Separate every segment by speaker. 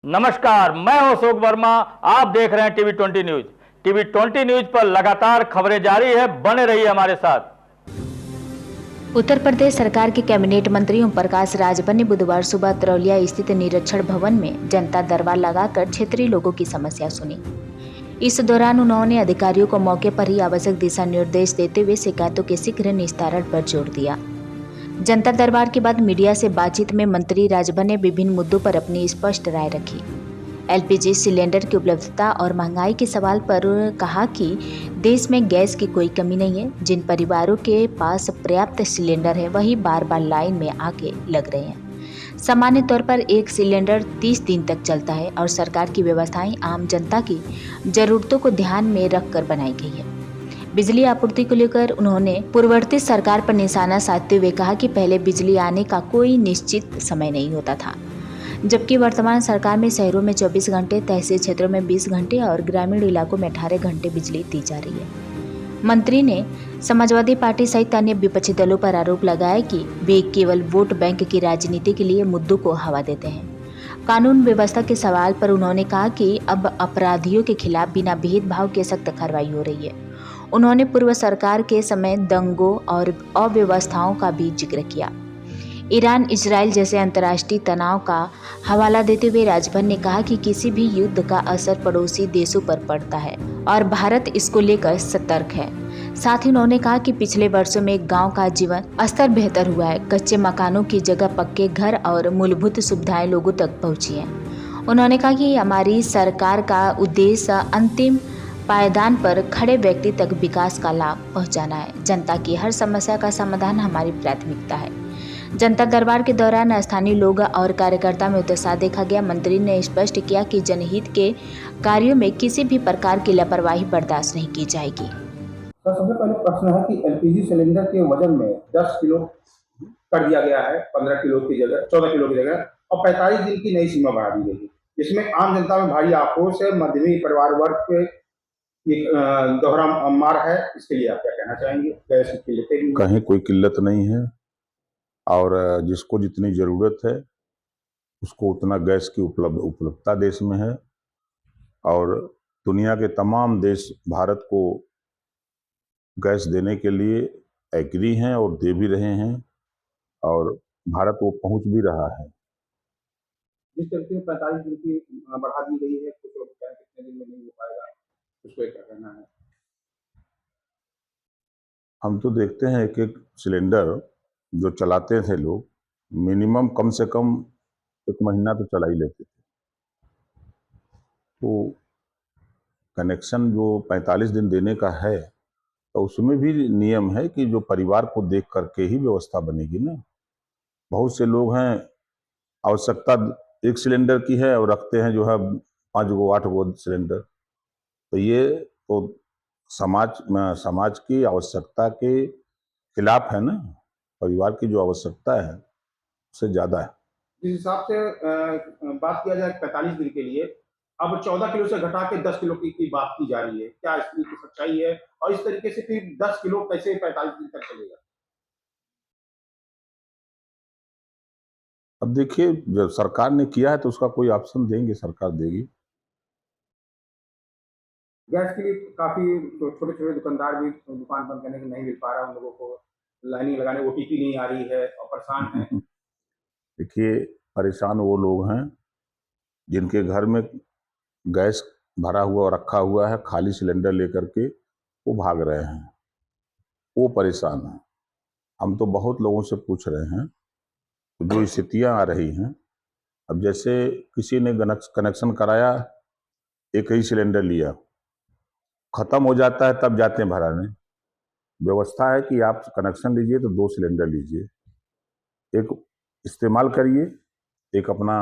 Speaker 1: नमस्कार, मैं हूं अशोक वर्मा। आप देख रहे हैं टीवी 20 न्यूज। टीवी 20 न्यूज पर लगातार खबरें जारी है, बने रहिए हमारे साथ।
Speaker 2: उत्तर प्रदेश सरकार के कैबिनेट मंत्री ओम प्रकाश राजभर ने बुधवार सुबह तरौलिया स्थित निरीक्षण भवन में जनता दरबार लगाकर क्षेत्रीय लोगों की समस्या सुनी। इस दौरान उन्होंने अधिकारियों को मौके पर ही आवश्यक दिशा निर्देश देते हुए शिकायतों के शीघ्र निस्तारण पर जोर दिया। जनता दरबार के बाद मीडिया से बातचीत में मंत्री राजभर ने विभिन्न मुद्दों पर अपनी स्पष्ट राय रखी। एलपीजी सिलेंडर की उपलब्धता और महंगाई के सवाल पर कहा कि देश में गैस की कोई कमी नहीं है। जिन परिवारों के पास पर्याप्त सिलेंडर है वही बार बार लाइन में आके लग रहे हैं। सामान्य तौर पर एक सिलेंडर 30 दिन तक चलता है और सरकार की व्यवस्थाएं आम जनता की जरूरतों को ध्यान में रखकर बनाई गई है। बिजली आपूर्ति को लेकर उन्होंने पूर्ववर्ती सरकार पर निशाना साधते हुए कहा कि पहले बिजली आने का कोई निश्चित समय नहीं होता था, जबकि वर्तमान सरकार में शहरों में 24 घंटे, तहसील क्षेत्रों में 20 घंटे और ग्रामीण इलाकों में 18 घंटे बिजली दी जा रही है। मंत्री ने समाजवादी पार्टी सहित अन्य विपक्षी दलों पर आरोप लगाया कि वे केवल वोट बैंक की राजनीति के लिए मुद्दों को हवा देते हैं। कानून व्यवस्था के सवाल पर उन्होंने कहा कि अब अपराधियों के खिलाफ बिना भेदभाव के सख्त कार्रवाई हो रही है। उन्होंने पूर्व सरकार के समय दंगों और अव्यवस्थाओं का भी जिक्र किया। ईरान इजराइल जैसे अंतर्राष्ट्रीय तनाव का हवाला देते हुए राजभर ने कहा कि किसी भी युद्ध का असर पड़ोसी देशों पर पड़ता है और भारत इसको लेकर सतर्क है। साथ ही उन्होंने कहा कि पिछले वर्षों में गांव का जीवन स्तर बेहतर हुआ है। कच्चे मकानों की जगह पक्के घर और मूलभूत सुविधाएं लोगों तक पहुंची हैं। उन्होंने कहा कि हमारी सरकार का उद्देश्य अंतिम पायदान पर खड़े व्यक्ति तक विकास का लाभ पहुंचाना है। जनता की हर समस्या का समाधान हमारी प्राथमिकता है। जनता दरबार के दौरान स्थानीय लोग और कार्यकर्ता में उत्साह देखा गया। मंत्री ने स्पष्ट किया कि जनहित के कार्यों में किसी भी प्रकार की लापरवाही बर्दाश्त नहीं की जाएगी।
Speaker 3: तो सबसे पहले प्रश्न है कि एलपीजी सिलेंडर के वजन में 10 किलो कर दिया गया है, 15 किलो की जगह 14 किलो की जगह, और 45 दिन की नई सीमा बढ़ा दी गई है, जिसमें आम जनता में भारी आक्रोश है। मध्यमी परिवार वर्ग पे दोहरा मार है। इसके लिए आप क्या कहना चाहेंगे? गैस की किल्लतें
Speaker 4: कहीं कोई किल्लत नहीं है और जिसको जितनी ज़रूरत है उसको उतना गैस की उपलब्धता देश में है और दुनिया के तमाम देश भारत को गैस देने के लिए एग्री हैं और दे भी रहे हैं और भारत वो पहुंच भी रहा है।
Speaker 3: जिस तरीके से 45 दिन की बढ़ा दी गई है, कुछ लोग कह रहे हैं कितने दिन में नहीं हो पाएगा, उसको क्या कहना है?
Speaker 4: हम तो देखते हैं एक एक सिलेंडर जो चलाते थे लोग, मिनिमम कम से कम 1 महीना तो चला ही लेते थे। तो कनेक्शन जो 45 दिन देने का है तो उसमें भी नियम है कि जो परिवार को देख करके ही व्यवस्था बनेगी ना। बहुत से लोग हैं आवश्यकता 1 सिलेंडर की है और रखते हैं जो है 5 गो 8 गो सिलेंडर। तो ये तो समाज की आवश्यकता के खिलाफ है ना। परिवार की जो आवश्यकता है उससे ज़्यादा है।
Speaker 3: जिस हिसाब से बात किया जाए 45 दिन के लिए, अब 14 किलो से घटा के 10 किलो की बात की जा रही है। क्या इसकी सच्चाई है? और इस तरीके से फिर 10 किलो कैसे 45 दिन तक चलेगा?
Speaker 4: अब देखिए, जब सरकार ने किया है तो उसका कोई ऑप्शन देंगे, सरकार देगी।
Speaker 3: गैस के लिए काफी छोटे छोटे दुकानदार भी दुकान बंद करने के नहीं मिल पा रहा है उन लोगों को, लाइनिंग लगाने ओटीपी नहीं आ रही है और परेशान है।
Speaker 4: देखिए, परेशान वो लोग हैं जिनके घर में गैस भरा हुआ और रखा हुआ है, खाली सिलेंडर लेकर के वो भाग रहे हैं, वो परेशान हैं। हम तो बहुत लोगों से पूछ रहे हैं तो जो स्थितियां आ रही हैं, अब जैसे किसी ने कनेक्शन कराया, एक ही सिलेंडर लिया, खत्म हो जाता है तब जाते हैं भराने। व्यवस्था है कि आप कनेक्शन लीजिए तो 2 सिलेंडर लीजिए, एक इस्तेमाल करिए, एक अपना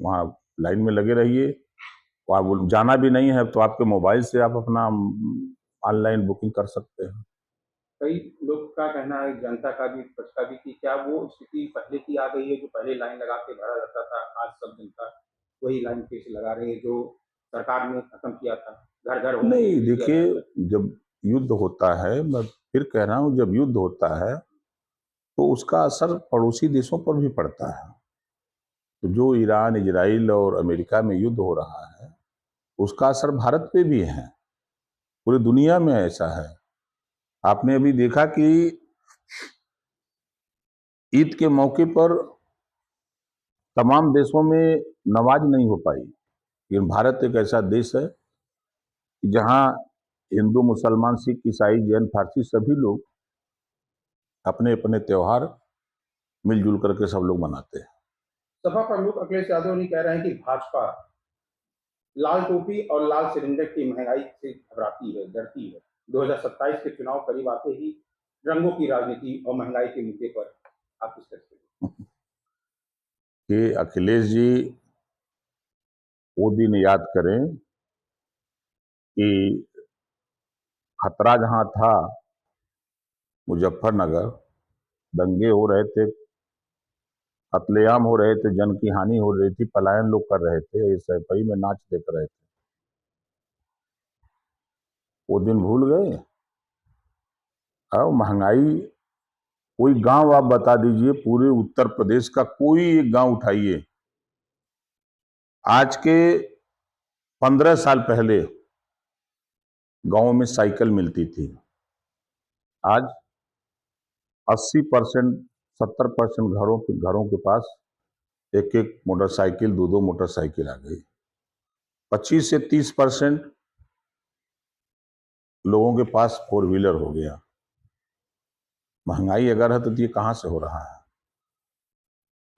Speaker 4: वहाँ लाइन में लगे रहिए। आप जाना भी नहीं है तो आपके मोबाइल से आप अपना ऑनलाइन बुकिंग कर सकते हैं।
Speaker 3: कई लोग का कहना है, जनता का भी पक्ष का भी, कि क्या वो स्थिति पहले की आ गई है जो पहले लाइन लगा के भरा जाता था, आज सब जनता वही लाइन फिर से लगा रही है जो सरकार ने खत्म किया था, घर घर होने
Speaker 4: नहीं,
Speaker 3: के लिए किया
Speaker 4: देखिए,
Speaker 3: जाएगा।
Speaker 4: जब युद्ध होता है, मैं फिर कह रहा हूँ, जब युद्ध होता है तो उसका असर पड़ोसी देशों पर भी पड़ता है। तो जो ईरान, इजराइल और अमेरिका में युद्ध हो रहा है उसका असर भारत पे भी है, पूरी दुनिया में ऐसा है। आपने अभी देखा कि ईद के मौके पर तमाम देशों में नमाज नहीं हो पाई, लेकिन भारत एक ऐसा देश है कि जहां हिंदू, मुसलमान, सिख, ईसाई, जैन, फारसी सभी लोग अपने अपने त्योहार मिलजुल करके सब लोग मनाते हैं।
Speaker 3: सपा प्रमुख अखिलेश यादव ने कह रहे हैं कि भाजपा लाल टोपी और लाल सिलेंडर की महंगाई से घबराती है, डरती है। 2027 के चुनाव करीब आते ही रंगों की राजनीति और महंगाई के मुद्दे पर आप किस तरह से
Speaker 4: कि अखिलेश जी वो दिन याद करें कि खतरा जहां था, मुजफ्फरनगर, दंगे हो रहे थे, कत्लेआम हो रहे थे, जन की हानि हो रही थी, पलायन लोग कर रहे थे, इस सैफई में नाच देख रहे थे। वो दिन भूल गए। अब महंगाई, कोई गांव आप बता दीजिए, पूरे उत्तर प्रदेश का कोई एक गांव उठाइए, आज के 15 साल पहले गांव में साइकिल मिलती थी, आज 80%, 70% घरों के पास एक एक मोटरसाइकिल, दो मोटरसाइकिल आ गई। 25 से 30% लोगों के पास 4 व्हीलर हो गया। महंगाई अगर है तो ये कहां से हो रहा है?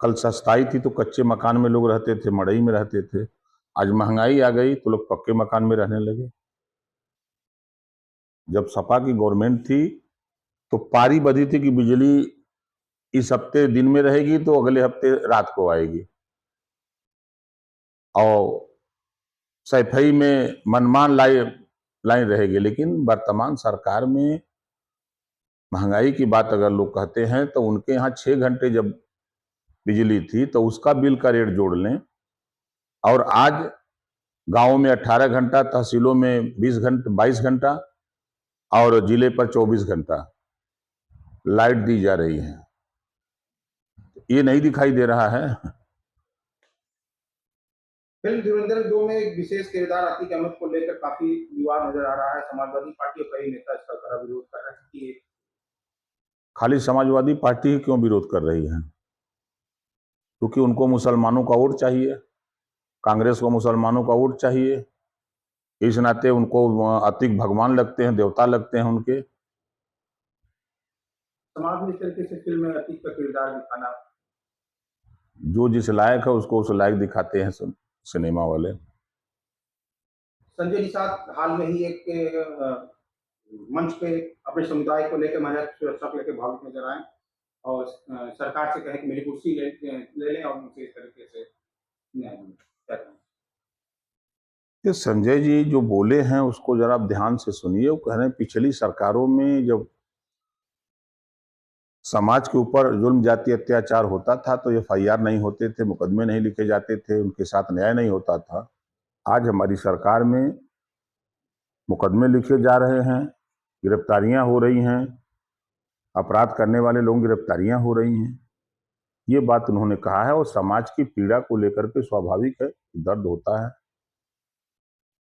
Speaker 4: कल सस्ताई थी तो कच्चे मकान में लोग रहते थे, मड़ई में रहते थे। आज महंगाई आ गई तो लोग पक्के मकान में रहने लगे। जब सपा की गवर्नमेंट थी तो पारी बंधी थी कि बिजली इस हफ्ते दिन में रहेगी तो अगले हफ्ते रात को आएगी, और सैफई में मनमान लाइन रहेगी। लेकिन वर्तमान सरकार में महंगाई की बात अगर लोग कहते हैं तो उनके यहाँ 6 घंटे जब बिजली थी तो उसका बिल का रेट जोड़ लें, और आज गांव में 18 घंटा, तहसीलों में 22 घंटा और जिले पर 24 घंटा लाइट दी जा रही है। ये नहीं दिखाई दे रहा है।
Speaker 3: फिल्म धुरंधर 2 में एक विशेष किरदार अतीक अहमद को लेकर काफी विवाद नजर आ रहा है। समाजवादी पार्टी और कई नेता इसका कड़ा विरोध कर रहे हैं कि
Speaker 4: खाली समाजवादी पार्टी ही क्यों विरोध कर रही है? क्योंकि उनको मुसलमानों का वोट चाहिए, कांग्रेस को मुसलमानों का वोट चाहिए, इस नाते उनको अतीक भगवान लगते हैं, देवता लगते हैं उनके।
Speaker 3: समाज में इस तरीके से फिल्म में अतीक का किरदार दिखाना,
Speaker 4: जो जिस लायक है उसको उस लायक दिखाते हैं सिनेमा वाले।
Speaker 3: संजय निषाद हाल में ही एक मंच पे अपने समुदाय को लेकर, महिला सुरक्षा को लेकर भावुक नजर आए और सरकार से कहे कि मेरी कुर्सी ले लें और उनसे इस तरीके से न्याय मिले।
Speaker 4: ये संजय जी जो बोले हैं उसको जरा आप ध्यान से सुनिए। वो कह रहे हैं पिछली सरकारों में जब समाज के ऊपर जुल्म, जाति अत्याचार होता था तो FIR नहीं होते थे, मुकदमे नहीं लिखे जाते थे, उनके साथ न्याय नहीं होता था। आज हमारी सरकार में मुकदमे लिखे जा रहे हैं, गिरफ्तारियां हो रही हैं, अपराध करने वाले लोगों की गिरफ्तारियां हो रही हैं। ये बात उन्होंने कहा है, और समाज की पीड़ा को लेकर के स्वाभाविक है, दर्द होता है।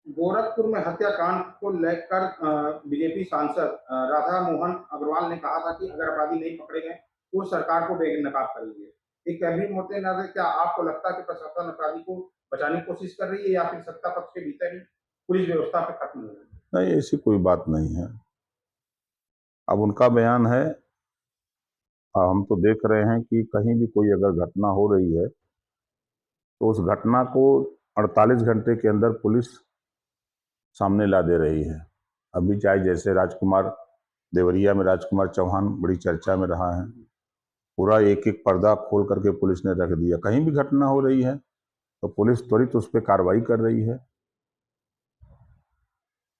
Speaker 3: गोरखपुर में हत्याकांड को लेकर बीजेपी सांसद राधा मोहन अग्रवाल ने कहा था कि अगर अपराधी नहीं पकड़े गए तो सरकार को बेनकाब करेंगे। एक कैबिनेट मोर्चे नाते क्या आपको लगता है कि प्रशासन अपराधी को बचाने की कोशिश कर रही है, या फिर सत्ता पक्ष के भीतर ही पुलिस व्यवस्था पे खत्म हो रही है?
Speaker 4: नहीं, ऐसी कोई बात नहीं है। अब उनका बयान है, हम तो देख रहे हैं कि कहीं भी कोई अगर घटना हो रही है तो उस घटना को 48 घंटे के अंदर पुलिस सामने ला दे रही है। अभी चाहे जैसे राजकुमार, देवरिया में राजकुमार चौहान बड़ी चर्चा में रहा है, पूरा एक एक पर्दा खोल करके पुलिस ने रख दिया। कहीं भी घटना हो रही है तो पुलिस त्वरित उस पर कार्रवाई कर रही है।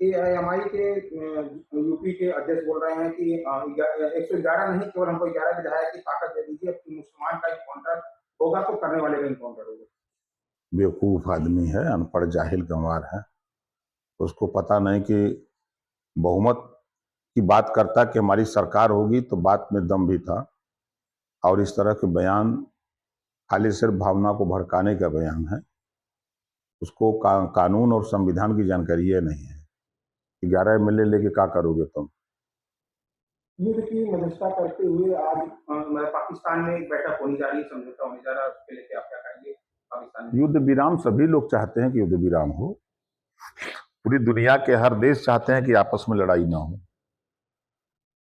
Speaker 3: AIMI के यूपी के अध्यक्ष बोल रहे हैं कि 111 नहीं, केवल हमको 11 विधायक की ताकत दे दीजिए, मुसलमान का इनकाउंटर होगा तो करने वाले का इनकाउंटर होगा।
Speaker 4: बेवकूफ़ आदमी है, अनपढ़ जाहिल गंवार है, उसको पता नहीं कि बहुमत की बात करता कि हमारी सरकार होगी, तो बात में दम भी था। और इस तरह के बयान खाली सिर्फ भावना को भड़काने का बयान है। उसको कानून और संविधान की जानकारी है नहीं है। 11 एमएलए लेके क्या करोगे तुम?
Speaker 3: युद्ध की मध्यस्थता करते हुए आज पाकिस्तान में एक बैठक होने जा रही है, समझौता होने जा रहा है, उसके लेके आप क्या कहेंगे? पाकिस्तान में
Speaker 4: युद्ध विराम, सभी लोग चाहते हैं कि युद्ध विराम हो। पूरी दुनिया के हर देश चाहते हैं कि आपस में लड़ाई ना हो।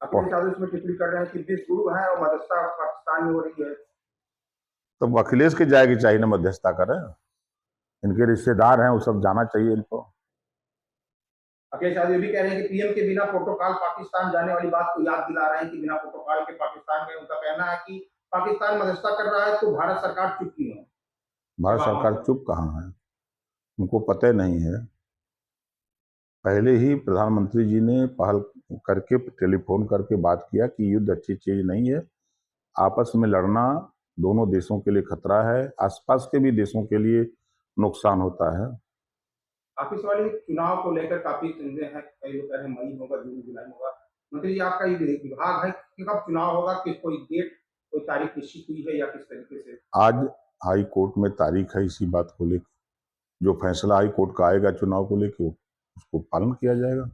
Speaker 3: अखिलेश यादव इसमें टिप्पणी कर रहे हैं कि देश गुरु है और मध्यस्थता पाकिस्तान में हो रही है।
Speaker 4: तो अखिलेश के जाएगी चाहिए ना मध्यस्थता करें। इनके रिश्तेदार हैं, वो सब जाना चाहिए इनको।
Speaker 3: अखिलेश यादव ये भी कह रहे हैं कि पीएम के बिना प्रोटोकॉल पाकिस्तान जाने वाली बात को याद दिला रहे हैं कि बिना प्रोटोकॉल के पाकिस्तान गए। उनका कहना है कि पाकिस्तान मध्यस्थता कर रहा है तो भारत सरकार चुप क्यों है?
Speaker 4: भारत सरकार चुप कहाँ है? उनको पता नहीं है। पहले ही प्रधानमंत्री जी ने पहल करके टेलीफोन करके बात किया कि युद्ध अच्छी चीज नहीं है, आपस में लड़ना दोनों देशों के लिए खतरा है, आसपास के भी देशों के लिए नुकसान होता है।
Speaker 3: ऑफिस वाले चुनाव को लेकर काफी चिंते हैं, कई लोग कह रहे हैं मई होगा, जून जुलाई होगा। मंत्री जी, आपका ये विभाग है कि कब चुनाव होगा, किस कोई डेट कोई तारीख निश्चित हुई है या किस तरीके से?
Speaker 4: आज हाई कोर्ट में तारीख है इसी बात को लेकर। जो फैसला हाई कोर्ट का आएगा चुनाव को लेकर उसको पालन किया जाएगा।